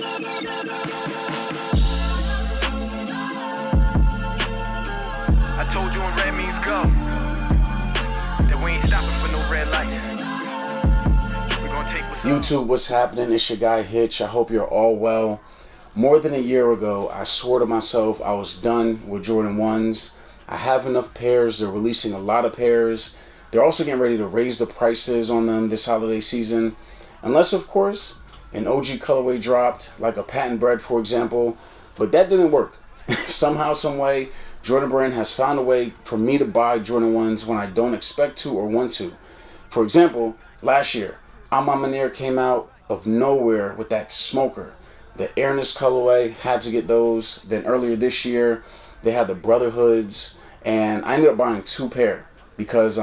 I told you when red means go, that we ain't stopping for no red light. We gonna take what's YouTube, what's happening? It's your guy Hitch. I hope you're all well. More than a year ago, I swore to myself I was done with Jordan 1s. I have enough pairs. They're releasing a lot of pairs. They're also getting ready to raise the prices on them this holiday season. Unless, of course, an OG colorway dropped, like a patent bread, for example. But that didn't work. Somehow, some way, Jordan Brand has found a way for me to buy Jordan 1s when I don't expect to or want to. For example, last year, Amamanir came out of nowhere with that smoker. The Airness colorway, had to get those. Then earlier this year, they had the Brotherhoods, and I ended up buying 2 pair because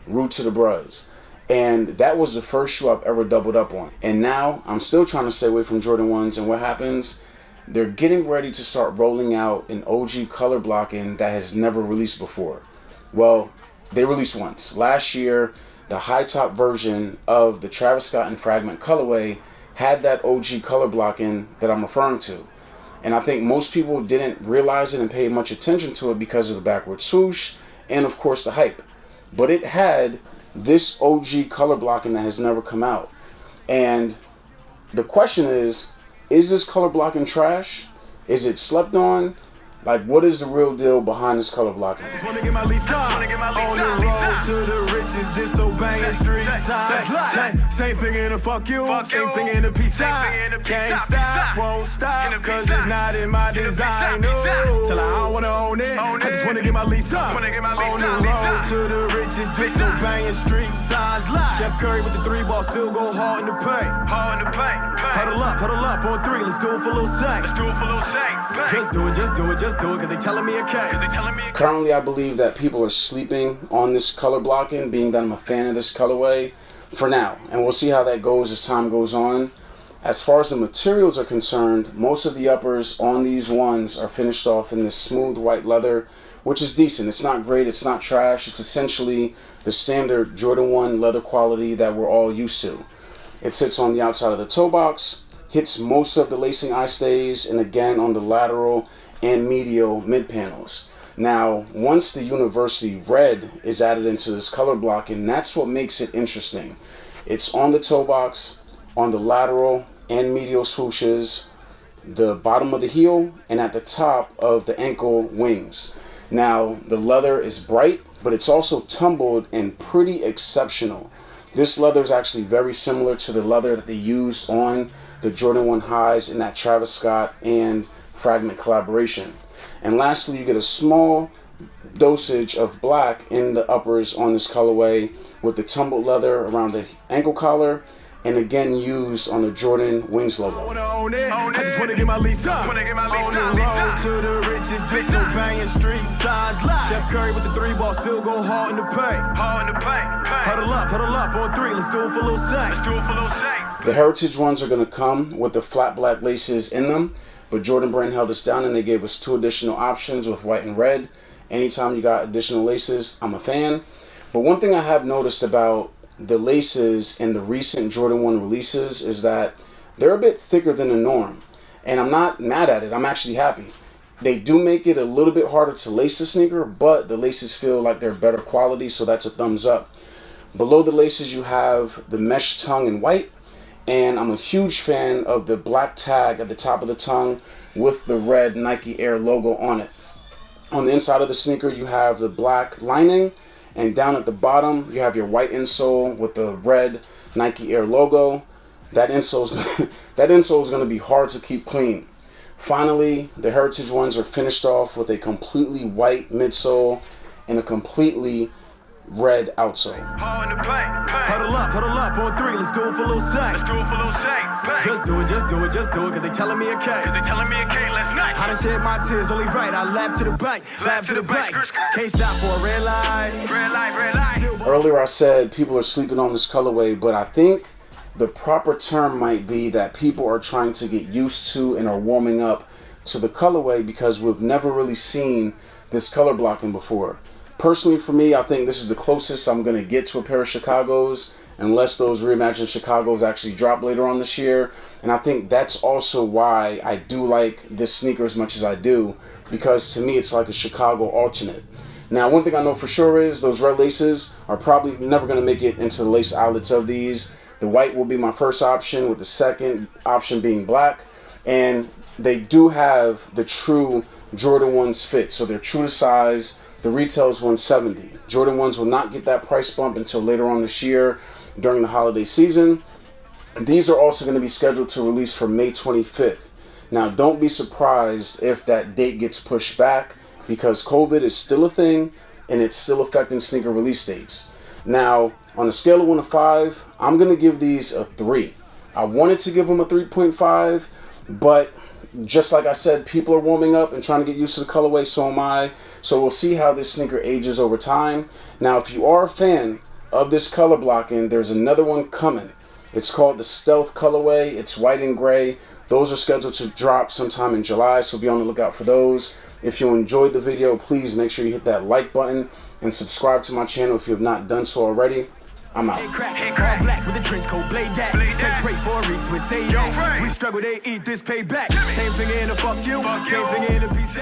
root to the bros. And that was the first shoe I've ever doubled up on. And now I'm still trying to stay away from Jordan 1s, and what happens? They're getting ready to start rolling out an OG color blocking that has never released before. Well, they released once. Last year, the high top version of the Travis Scott and Fragment colorway had that OG color blocking that I'm referring to. And I think most people didn't realize it and pay much attention to it because of the backward swoosh and, of course, the hype. But it had this OG color blocking that has never come out. And the question is this color blocking trash? Is it slept on? Like, what is the real deal behind this color blocking? Just wanna get my Lisa on the road to the riches, disobeying street signs. Same finger in the fuck you, same finger in the peace sign. Can't stop, won't stop, cause it's not in my design. No, till I don't wanna own it. I just wanna get my Lisa on the road to the riches, disobeying street signs. Jeff Curry with the 3-ball, still go hard in the paint. Huddle up on 3, let's do it for a little sec. Just do it, cause they telling me okay. Currently, I believe that people are sleeping on this color blocking, being that I'm a fan of this colorway for now. And we'll see how that goes as time goes on. As far as the materials are concerned, most of the uppers on these ones are finished off in this smooth white leather, which is decent. It's not great, it's not trash. It's essentially the standard Jordan 1 leather quality that we're all used to. It sits on the outside of the toe box, hits most of the lacing eye stays, and again on the lateral and medial mid panels. Now, once the University Red is added into this color blocking, that's what makes it interesting. It's on the toe box, on the lateral and medial swooshes, the bottom of the heel, and at the top of the ankle wings. Now, the leather is bright, but it's also tumbled and pretty exceptional. This leather is actually very similar to the leather that they used on the Jordan 1 highs in that Travis Scott and Fragment collaboration. And lastly, you get a small dosage of black in the uppers on this colorway with the tumbled leather around the ankle collar, and again used on the Jordan Wings logo. I just wanna get my Lisa on the road to the riches, disobeying street signs. Jeff Curry with the 3-ball, still go hard in the paint. Huddle up on 3, let's do it for a little sec. The Heritage ones are gonna come with the flat black laces in them, but Jordan Brand held us down and they gave us 2 additional options with white and red. Anytime you got additional laces, I'm a fan. But one thing I have noticed about the laces in the recent Jordan 1 releases is that they're a bit thicker than the norm. And I'm not mad at it, I'm actually happy. They do make it a little bit harder to lace the sneaker, but the laces feel like they're better quality, so that's a thumbs up. Below the laces you have the mesh tongue in white, and I'm a huge fan of the black tag at the top of the tongue with the red Nike Air logo on it. On the inside of the sneaker you have the black lining, and down at the bottom you have your white insole with the red Nike Air logo. That insole is going to be hard to keep clean. Finally, the Heritage ones are finished off with a completely white midsole and a completely red outsole. Huddle up on 3, let's do it for a little sec. Just do it, cause they telling me okay. I done shed my tears, only right, I laugh to the bank. Can't stop for a red light. Earlier I said people are sleeping on this colorway, but I think the proper term might be that people are trying to get used to and are warming up to the colorway because we've never really seen this color blocking before. Personally, for me, I think this is the closest I'm going to get to a pair of Chicago's unless those reimagined Chicago's actually drop later on this year. And I think that's also why I do like this sneaker as much as I do, because to me it's like a Chicago alternate. Now, one thing I know for sure is those red laces are probably never going to make it into the lace outlets of these. The white will be my first option, with the second option being black. And they do have the true Jordan 1s fit, so they're true to size. The retail is $170. Jordan 1s will not get that price bump until later on this year during the holiday season. These are also going to be scheduled to release for May 25th. Now, don't be surprised if that date gets pushed back, because COVID is still a thing and it's still affecting sneaker release dates. Now, on a scale of 1 to 5, I'm going to give these a 3. I wanted to give them a 3.5, but just like I said, people are warming up and trying to get used to the colorway, so am I. So we'll see how this sneaker ages over time. Now, if you are a fan of this color blocking, there's another one coming. It's called the Stealth colorway. It's white and gray. Those are scheduled to drop sometime in July, so be on the lookout for those. If you enjoyed the video, please make sure you hit that like button and subscribe to my channel if you have not done so already. I'm out. All black with the trench coat, blade that. Take straight for a reach with say that. We struggle, they eat this payback. Same thing in the fuck you, same thing in the peace.